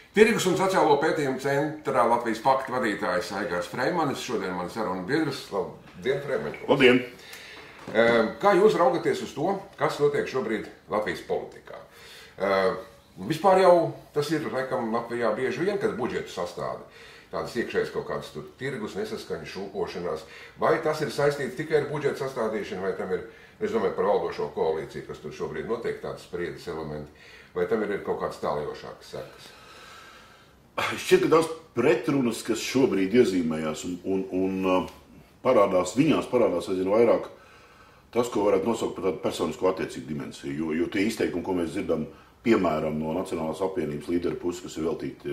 Tirgus un sociālo pētījumu centrā Latvijas pakta vadītājs Aigars Freimanis. Šodien man saruna biedrs. Labdien, Freimaņkungs. Labdien! Kā jūs raugaties uz to, kas notiek šobrīd Latvijas politikā? Vispār jau tas ir, laikam, Latvijā bieži vien, kad budžetu sastāda tādas iekšējas kaut kādas tur tirgus, nesaskaņas, šūpošanās. Vai tas ir saistīts tikai ar budžetu sastādīšanu, vai tam ir, es domāju par valdošo koalīciju, kas tur šobrīd notiek tādas spriedzes elementi, vai tam ir kaut kāds tālējošākas sekas? Šķiet, ka tās pretrunas, kas šobrīd iezīmējās un parādās, viņās parādās aizvien vairāk tas, ko varētu nosaukt par tādu personisko attiecību dimensiju, jo tie izteikumi, ko mēs dzirdam, piemēram, no Nacionālās apvienības līderu puses, kas ir veltīti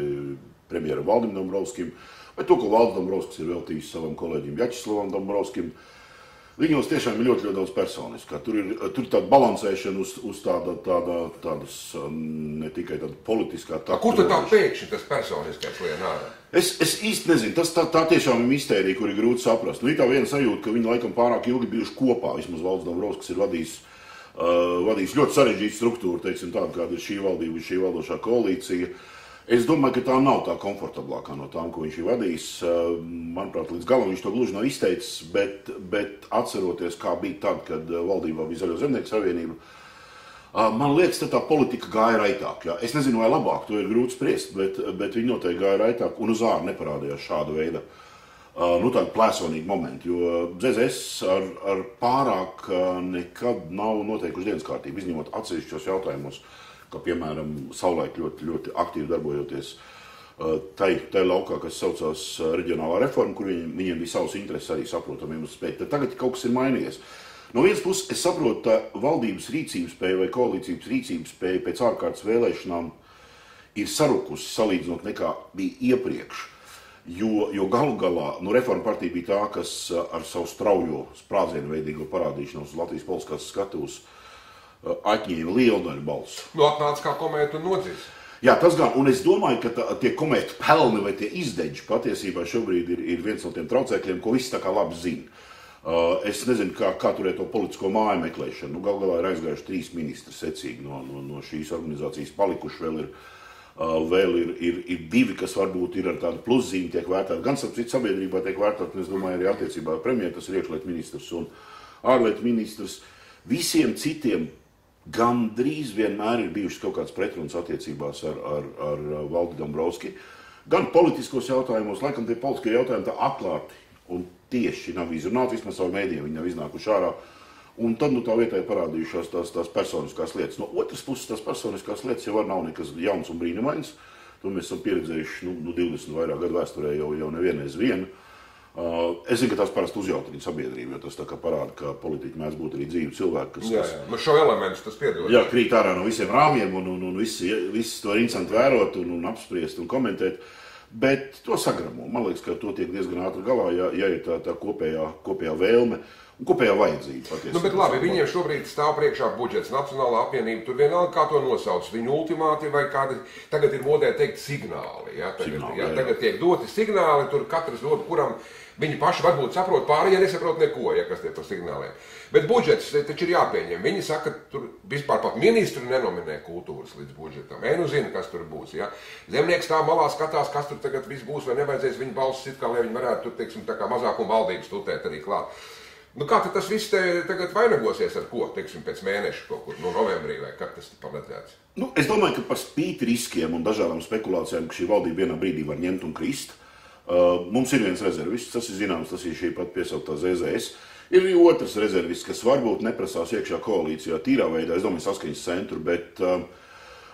premjeram Valdim Dombrovskim, vai to, ko Valdis Dombrovskis ir veltījis savam kolēģim Vjačeslavam Dombrovskim, viņos tiešām ir ļoti daudz personiskā. Tur ir tāda balansēšana uz tādas ne tikai tāda politiskā... Kur tad tā pēkšņi tas personiskais lien ārā? Es īsti nezinu, tā tiešām ir mistērija, kur ir grūti saprast. Ir tā viena sajūta, ka viņi laikam pārāk ilgi bijuši kopā, vismaz Valdis Dombrovskis ir vadījis ļoti sarežģītu struktūru, teiksim tādu, kāda ir šī valdība, šī valdošā koalīcija. Es domāju, ka tā nav tā komfortablākā no tām, ko viņš ir vadījis. Manuprāt, līdz galam viņš to gluži nav izteicis, bet atceroties, kā bija tad, kad valdībā bija Zaļo zemnieku savienība, man liekas, tā politika gāja raitāk. Jā. Es nezinu, vai labāk, to ir grūti spriest, bet viņi noteikti gāja raitāk un uz ārā neparādījās šāda veida tādi plēsonīgi momenti, jo ZZS ar pārāk nekad nav noteikuši dienas kārtību, izņemot atsevišķos jautājumos, kā piemēram savulaik ļoti aktīvi darbojoties tai laukā, kas saucās reģionālā reforma, kur viņiem bija savas intereses arī saprotamiem uz spēju. Tad tagad kaut kas ir mainījies. No vienas puses, es saprotu, ka valdības rīcības spēja vai koalīcijas rīcības spēja pēc ārkārtas vēlēšanām ir sarukusi salīdzinot nekā bija iepriekš. Jo galu galā reforma partija bija tā, kas ar savu straujo sprādzienveidīgo parādīšanos uz Latvijas politiskās skatuves atņēma lielu daļu balsu. Atnāca kā komēta un nodzīs. Jā, tas gan, un es domāju, ka tie komēta pelni vai tie izdeģi patiesībā šobrīd ir viens no tiem traucēkļiem, ko visi tā kā labi zina. Es nezinu, kā turēt to politisko māju meklēšanu. Galu galā ir aizgājuši 3 ministri secīgi no šīs organizācijas palikuši, vēl ir 2, kas varbūt ir ar tādu pluszīmi tiek vērtēti. Gan sabiedrībā tiek vērtēti, un es domāju, arī attiecībā ar premjeru, tas ir iekšlietu ministrs un ārlietu ministrs. Visiem citiem gandrīz vienmēr ir bijušas kaut kādas pretrunas attiecībās ar Valdi Dombrovski. Gan politiskos jautājumos, laikam tie politiskie jautājumi tā atklāti un tieši nav izrunāti, vismaz savu mēdījiem viņi nav iznākuši ārā. Un tad tā vietā ir parādījušās tās personiskās lietas. No otras puses, tās personiskās lietas jau nav nekas jauns un brīnumains. To mēs esam pieredzējuši 20 vairāk gadu vēsturē jau nevienreiz vienu. Es zinu, ka tās parasti uzjautrina sabiedrību, jo tas tā kā parāda, ka politiķi mēdz būt arī dzīvi cilvēki, kas šo elementu tas piedod. Jā, krīt ārā no visiem rāmjiem un visi to ir interesanti vērot un apspriest un komentēt. Bet to sagramo. Man liekas, ka to tiek diezgan ātri galā, ja ir tā kopējā vēlme un kopējā vajadzība. Bet labi, viņiem šobrīd stāv priekšā budžets, Nacionālā apvienība, tur vienalga, kā to nosauc, viņu ultimāti vai kādi, tagad ir modē teikt signāli. Tagad tiek doti signāli, tur katrs dod, kuram viņi paši varbūt saprot, pārējie nesaprot neko, kas tie par signāliem. Bet budžets taču ir jāpieņem. Viņi saka, tur vispār pat ministru nenominē kultūras līdz budžetam. Zina, kas tur būs. Ja? Zemnieks tā malā skatās, kas tur tagad viss būs, vai nevajadzēs viņa balsis it kā, lai viņi varētu tur, teiksim, tā kā mazākuma valdības tutēt arī klāt. Kā tad tas viss tagad vainagosies ar ko, teiksim, pēc mēneša kaut kur, novembrī vai kad tas paredzēts? Es domāju, ka par spīti riskiem un dažādām spekulācijām, ka šī valdība vienā brīdī var ņemt un krist, mums ir viens rezervists, tas ir zināms, tas ir šī pat piesauktā ZZS. Ir arī otrs rezervists, kas varbūt neprasās iekšā koalīcijā tīrā veidā, es domāju, saskaņas centru, bet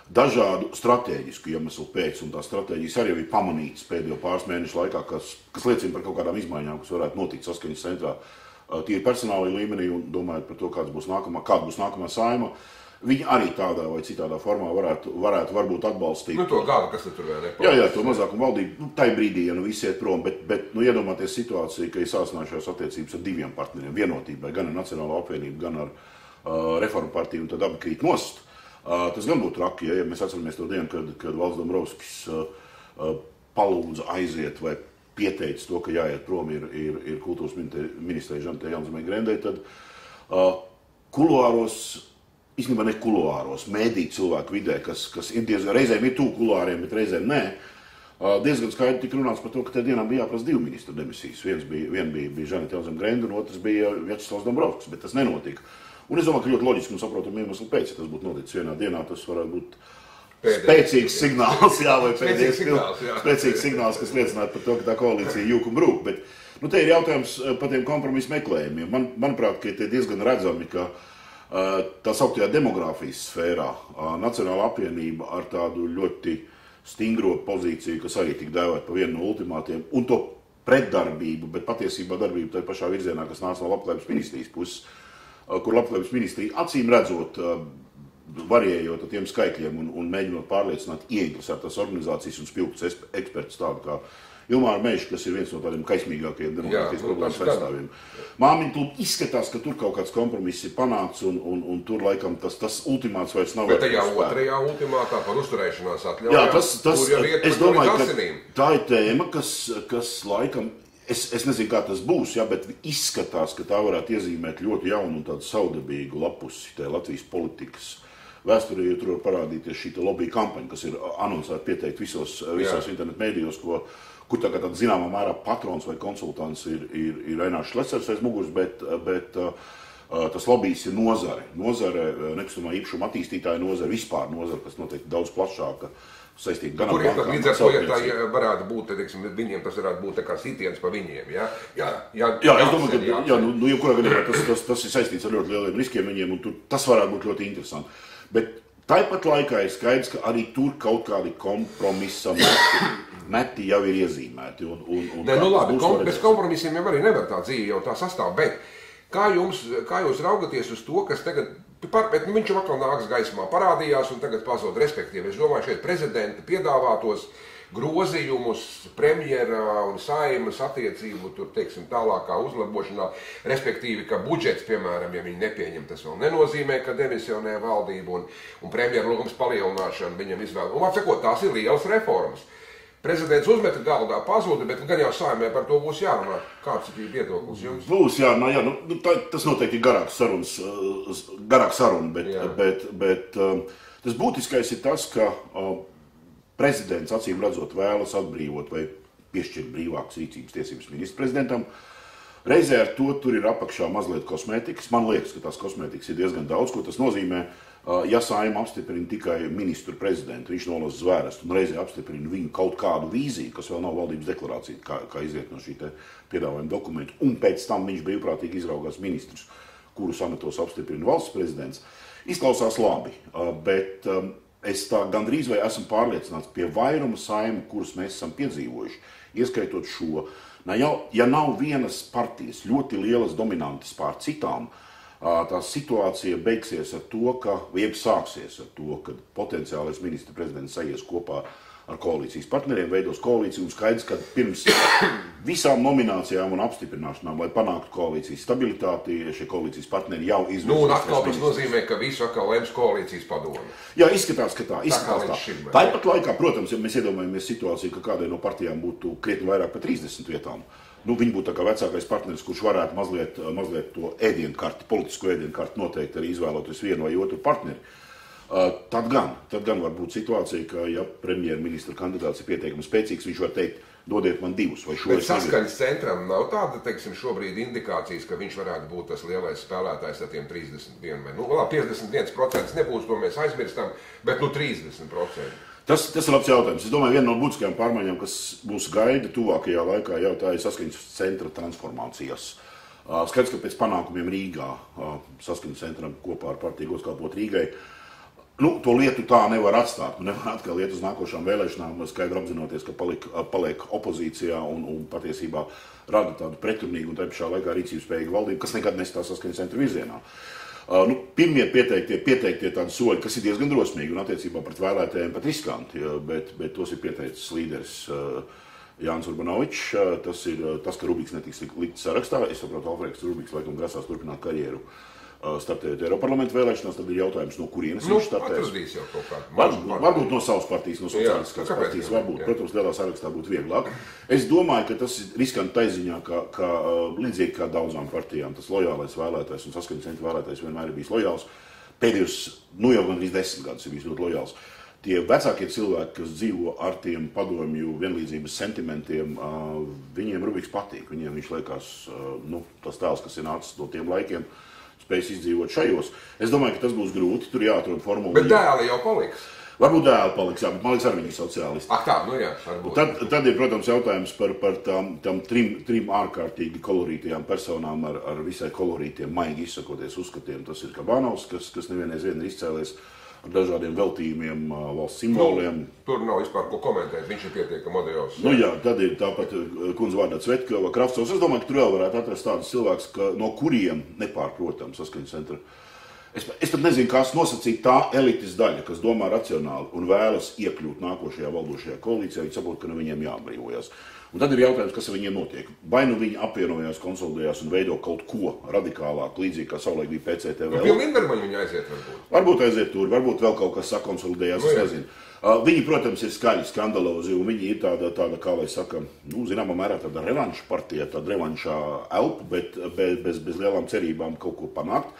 dažādu strateģisku iemeslu pēc, un tās strateģijas arī ir pamanītas pēdējo pāris mēnešu laikā, kas liecina par kaut kādām izmaiņām, kas varētu notikt saskaņas centrā. Tīri personālajā līmenī un domājot par to, kāda būs nākamā saima, viņi arī tādā vai citādā formā varētu varbūt atbalstīt. To gadu, kas tur vēl nepalīdz. Jā, to mazākumu valdību, tai brīdī, ja visi iet prom, bet iedomāties situāciju, ka ir sāsinājušās attiecības ar 2 partneriem vienotībai, gan ar Nacionālo apvienību, gan ar reformu partiju, un tad abi krīt nost. Tas gan būtu traki, ja mēs atceramies to dienu, kad Valdis Dombrovskis palūdza aiziet vai pieteicis to, ka jāiet prom ir kultūras ministrei Žantai Jaunzemei Grendei, tad kuluāros īstenībā ne kuloāros, mēdī cilvēku vidē, kas ir diezgan reizēm ir tuvu kuloāriem, bet reizēm nē. Diezgan skaidri tika runāts par to, ka tajā dienā bija jāprasa 2 ministru demisijas. Viens bija Žaneta Elzem-Grenda un otrs bija Vjačeslavs Dombrovskis, bet tas nenotika. Un es domāju, ka ļoti loģiski un saprotam iemeslu pēc, ja tas būtu noticis vienā dienā, tas varētu būt spēcīgs signāls, vai spēcīgs signāls, kas liecinātu par to, ka tā koalīcija jūk un brūk. Bet, te ir jautājums par tiem kompromisu meklējumiem. Manuprāt, ka tie diezgan redzami, ka tā sauktajā demogrāfijas sfērā Nacionāla apvienība ar tādu ļoti stingro pozīciju, kas arī tika dēvēta par vienu no ultimātiem, un to pretdarbību, bet patiesībā darbību tajā pašā virzienā, kas nāca no Labklājības ministrijas puses, kur Labklājības ministrija acīm redzot, variējot ar tiem skaitļiem un mēģinot pārliecināt ieinteresētās organizācijas un spilgtus ekspertus tādu kā Ilmāra Meiša, kas ir viens no tādiem kaismīgākajiem demokrātijas problēmas aizstāvjiem. Māmiņu klubu izskatās, ka tur kaut kāds kompromiss ir panākts un tur laikam tas ultimāts vairs nav. Bet tajā otrajā ultimātā par uzturēšanās atļaujām. Jā, es domāju, ka tā ir tēma, kas laikam, es nezinu, kā tas būs, bet izskatās, ka tā varētu iezīmēt ļoti jaunu un tādu saudabīgu lapusi tajā Latvijas politikas vēsturē, jo tur var parādīties šī lobby kampaņa, kas ir anoncēta pieteikt visos internetu mēdījos, kur tā kā tāda zināmā mērā patrons vai konsultants ir Ainārs Šlecers aiz muguras, bet tas lobbyis ir nozare, nekustamā īpašuma attīstītāja nozare, vispār nozare, kas noteikti daudz plašāka saistīta gan ar bankām. Līdz ar to, ja tā varētu būt, teiksim, viņiem tas varētu būt tā kā sitiens pa viņiem, es domāju, ka, jebkurā gadījumā tas ir saistīts ar ļoti lieliem riskiem viņiem, un tas varētu būt ļoti interesanti. Bet tāpat laikā ir skaidrs, ka arī tur kaut kādi kompromisa meti jau ir iezīmēti. Labi, bez kompromisiem jau arī nevar tā dzīve jau tā sastāv, bet kā jūs raugaties uz to, kas tagad, bet viņš jau atkal nāks gaismā, parādījās un tagad pazod, respektīvi, es domāju, šeit prezidenta piedāvātos grozījumus premjera un Saeimas attiecību tur, teiksim, tālākā uzlabošanā, respektīvi, ka budžets, piemēram, ja viņi nepieņem, tas vēl nenozīmē, ka demisionē valdību un premjera lūgums palielināšana viņam izvēl. Un, atsakot, tās ir lielas reformas. Prezidents uzmeta galdā, pazuda, bet gan jau Saeimai par to būs jārunā. Kāds ir viedoklis jums? Būs jārunā, tas noteikti ir garāks saruna, bet tas būtiskais ir tas, ka prezidents, acīm redzot, vēlas atbrīvot vai piešķirt brīvākas rīcības tiesības ministru prezidentam. Reizē ar to tur ir apakšā mazliet kosmētikas. Man liekas, ka tās kosmētikas ir diezgan daudz, ko tas nozīmē. Ja Saeima apstiprina tikai ministru prezidentu, viņš nolas zvērestu un reizē apstiprina viņu kaut kādu vīziju, kas vēl nav valdības deklarācija, kā iziet no šī piedāvājuma dokumentu, un pēc tam viņš brīvprātīgi izraugās ministrus, kurus amatos apstiprina valsts prezidents. Izklausās labi, bet es tā gandrīz vai esmu pārliecināts pie vairuma Saeimu, kurus mēs esam piedzīvojuši, ieskaitot šo. Ja nav vienas partijas ļoti lielas dominantas pār citām, tā situācija beigsies ar to, sāksies ar to, ka potenciālais ministra prezidents sajies kopā ar koalīcijas partneriem, veidos koalīciju un skaidrs, ka pirms visām nominācijām un apstiprināšanām, lai panāktu koalīcijas stabilitāti, šie koalīcijas partneri jau izvirzīja. Un atkal tas nozīmē, ka visu atkal lems koalīcijas padome. Jā, izskatās, ka tā. Tāpat laikā, protams, ja mēs iedomājamies situāciju, ka kādai no partijām būtu krietni vairāk par 30 vietām, viņi būtu tā kā vecākais partneris, kurš varētu mazliet to ēdienkarti, politisko ēdienkarti noteikti arī izvēloties vienu vai otru partneri. Tad gan var būt situācija, ka, ja premjerministra kandidāts ir pietiekami spēcīgs, viņš var teikt, dodiet man divus vai šo. Bet saskaņas centram nav tāda, teiksim, šobrīd indikācijas, ka viņš varētu būt tas lielais spēlētājs ar tiem 31 vai 51% nebūs, to mēs aizmirstam, bet 30%. Tas ir labs jautājums. Es domāju, viena no būtiskajām pārmaiņām, kas mūs gaida tuvākajā laikā, jau tā ir saskaņas centra transformācijas. Skaidrs, ka pēc panākumiem Rīgā saskaņas centram kopā ar partiju Godskāpot Rīgai, to lietu tā nevar atstāt. Nevar atkal iet uz nākošām vēlēšanām, skaidri apzinoties, ka paliek opozīcijā un patiesībā rada tādu pretrunīgu un tā pašā laikā rīcības spējīgu valdību, kas nekad nestāv saskaņas centra virzienā. Pirmie pieteiktie tādi soļi, kas ir diezgan drosmīgi un attiecībā pret vēlētājiem pat riskanti, bet tos ir pieteicis līderis Jānis Urbanovičs. Tas ir tas, ka Rubiks netiks likts sarakstā. Es saprotu, Alfrēds Rubiks laikam grasās turpināt karjeru startējot Eiroparlamentu vēlēšanās, tad ir jautājums, no kurienes viņš startēs. Atradīs jau kaut kādu. Varbūt no savas partijas, no sociālistiskās partijas, varbūt. Protams, lielā sarakstā būtu vieglāk. Es domāju, ka tas ir riskanti taiziņā, ka līdzīgi kā daudzām partijām, tas lojālais vēlētājs un saskaņas centra vēlētājs vienmēr ir bijis lojāls. pēdējos, nu jau gandrīz 10 gadus ir bijis ļoti lojāls. Tie vecākie cilvēki, kas dzīvo ar tiem padomju vienlīdzības sentimentiem, viņiem Rubiks patīk. Viņiem viņš liekas, tas tēls, kas ir nācis no tiem laikiem, spējas izdzīvot šajos. Es domāju, ka tas būs grūti, tur jāatrod formula. Bet dēli jau paliks. Varbūt dēli paliks, jā, bet man liekas ar viņu sociālisti. Tā, nu jā. Tad ir, protams, jautājums par tām trim ārkārtīgi kolorītajām personām ar visai kolorītiem, maigi izsakoties uzskatiem. Tas ir Kabanovs, kas nevienreiz ir izcēlies ar dažādiem veltījumiem, valsts simboliem. Tur nav vispār ko komentēt, viņš ir pietiekami modējos. Nu jā, tad ir tāpat kundze vārdā Cvetkova, Kravcovs. Es domāju, ka tur vēl varētu atrast tādus cilvēkus, no kuriem nepārprotam Saskaņas centra. Es pat nezinu, kas nosacīt tā elites daļa, kas domā racionāli un vēlas iekļūt nākošajā valdošajā koalīcijā, viņi saprot, ka no viņiem jāatbrīvojas. Un tad ir jautājums, kas ar viņiem notiek. Vai nu viņi apvienojās, konsolidējās un veido kaut ko radikālāk, līdzīgi kā savulaik bija PCTV. Pie Lindermaņa viņi aiziet varbūt. Varbūt aiziet tur, varbūt vēl kaut kas sakonsolidējās, es nezinu. Viņi, protams, ir skaļi, skandalozi, un viņi ir tāda, kā lai saka, zināmā mērā tāda revanša partija, tāda revanšā elpa, bet bez lielām cerībām kaut ko panākt.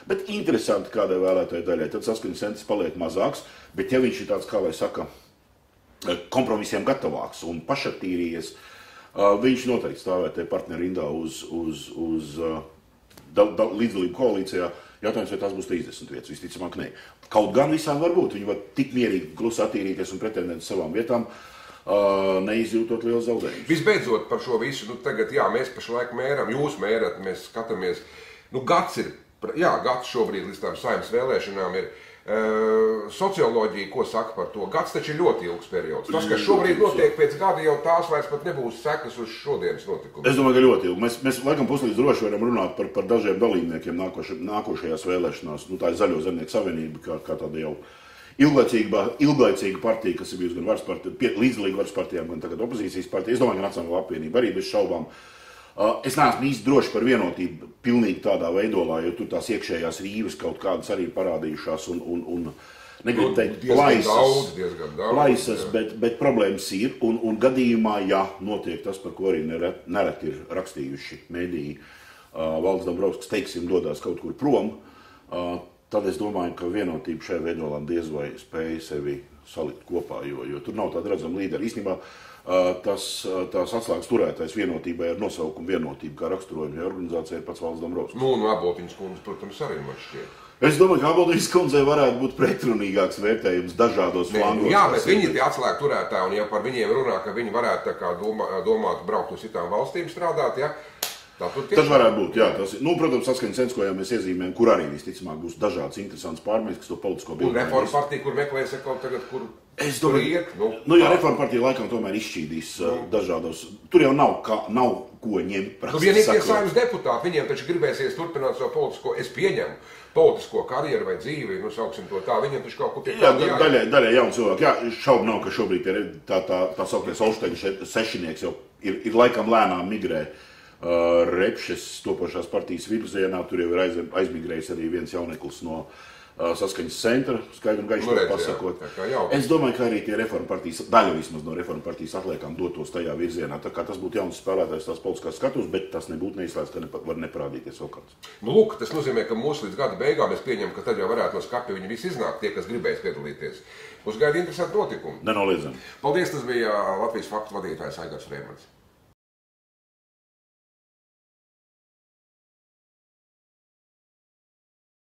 Bet interesanti kādai vēlētāji daļai, tad Saskaņas centrs paliek mazāks, bet ja viņš ir tāds, kā lai saka, kompromisiem gatavāks un pašatīrījies, viņš noteikti stāvēt partneru rindā uz līdzdalību koalīcijā. Jautājums, vai tās būs 30 vietas, visticamāk ne. Kaut gan visām var būt, viņi var tik mierīgi klusi attīrīties un pretendēt savām vietām, neizjūtot lielu zaudējumu. Visbeidzot par šo visu, tagad, jā, mēs pašlaik mēram, jūs mērat, mēs skatāmies, gads ir, gads šobrīd līdz tām Saeimas vēlēšanām ir. Socioloģija, ko saka par to? Gads taču ir ļoti ilgs periods. Tas, kas šobrīd notiek pēc gada, jau tās vairs pat nebūs sekas uz šodienas notikumu. Es domāju, ka ļoti ilgi. Mēs laikam puslīdz droši varam runāt par dažiem dalībniekiem nākošajās vēlēšanās. Tā ir Zaļo zemnieku savienība, kā tāda jau ilglaicīga partija, kas ir bijusi gan varas partija, līdzdalīga varas partijām, gan tagad opozīcijas partija. Es domāju, ka Nacionālā apvienība arī bez šaubām. Es neesmu īsti droši par vienotību pilnīgi tādā veidolā, jo tur tās iekšējās rīves kaut kādas arī parādījušās un negribu teikt plaisas, bet problēmas ir. Un gadījumā, ja notiek tas, par ko arī nereti ir rakstījuši mediji, Valdis Dombrovskis, teiksim, dodās kaut kur prom, tad es domāju, ka vienotība šajā veidolā diez vai spēja sevi salikt kopā, jo tur nav tāda redzama līdera. Īstenībā tās atslēgas turētājs vienotībai ar nosaukumu vienotība, kā raksturojuma organizācija ir pats Valdis Dombrovskis. Un Aboltiņas kundze, protams, arī man šķiet. Es domāju, ka Aboltiņas kundzei varētu būt pretrunīgāks vērtējums dažādos flangos. Jā, bet viņi ir tie atslēgu turētāji, un ja par viņiem runā, ka viņi varētu tā kā domāt braukt uz citām valstīm strādāt, ja? Tas varētu būt, jā. Tas, protams, Saskaņas centrs, ko jau mēs iezīmējam, kur arī visticamāk būs dažādas interesantas pārmaiņas, kas to politisko bildu. Un Reforma partija, kur meklēs kaut tagad, kur es domāju, iet? Jā, Reforma partija laikam tomēr izšķīdīs dažādos. Tur jau nav ko ņemt. Vienīgi tie Saeimas deputāti, viņiem taču gribēsies turpināt savu politisko karjeru vai dzīvi, sauksim to tā, viņiem taču kaut ko tiek daļai jauni cilvēki. Jā, šaubu nav, ka šobrīd tā sauktais Olšteņu sešinieks jau ir laikam lēnām migrē. Repšes topošās partijas virzienā, tur jau ir aizmigrējis arī viens jauneklis no Saskaņas centra, skaidri un gaiši to pasakot. Es domāju, ka arī tie Reforma partijas, daļa vismaz no Reforma partijas atliekām dotos tajā virzienā. Tā kā tas būtu jauns spēlētājs tās politiskās skatus, bet tas nebūtu neizslēgts, ka var neparādīties vēl kāds. Lūk, tas nozīmē, ka mūsu līdz gada beigām es pieņemu, ka tad jau varētu no skapja viņi visi iznākt, tie, kas gribēs piedalīties. Uz gaida interesanti notikumi. Nenoliedzami. Paldies, tas bija Latvijas Faktu vadītājs Aigars Freimans.